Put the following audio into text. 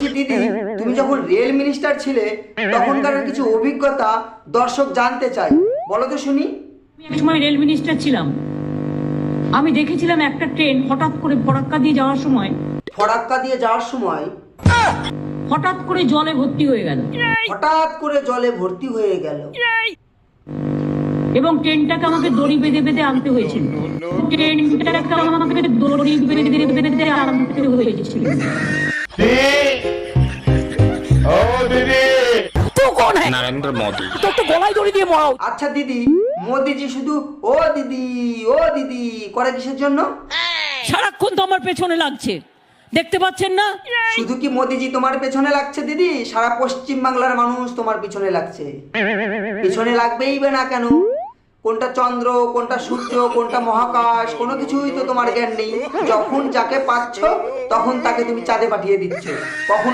বলছি দিদি, তুমি যখন রেল মিনিস্টার ছিলে তখনকার কিছু অভিজ্ঞতা দর্শক জানতে চাই, বলো তো শুনি। এক সময় রেল মিনিস্টার ছিলাম। আমি দেখেছিলাম একটা ট্রেন হঠাৎ করে ফরাক্কা দিয়ে যাওয়ার সময় হঠাৎ করে জলে ভর্তি হয়ে গেল। এবং ট্রেনটাকে আমাকে দড়ি বেঁধে বেঁধে আনতে হয়েছিল। नरेंद्र मोदी। আচ্ছা দিদি, মোদিজি শুধু ও দিদি ও দিদি করে কিসের জন্য? সারাক্ষণ তো আমার পেছনে লাগছে, দেখতে পাচ্ছেন না? শুধু কি মোদিজি তোমার পেছনে লাগছে দিদি? সারা পশ্চিম বাংলার মানুষ তোমার পিছনে লাগছে। পিছনে লাগবেই বা না কেন? কোনটা চন্দ্র, কোনটা সূর্য, কোনটা মহাকাশ, কোনো কিছুই তো তোমার জ্ঞান নেই। যখন যাকে পাচ্ছ তখন তাকে তুমি চাঁদে পাঠিয়ে দিচ্ছ। কখন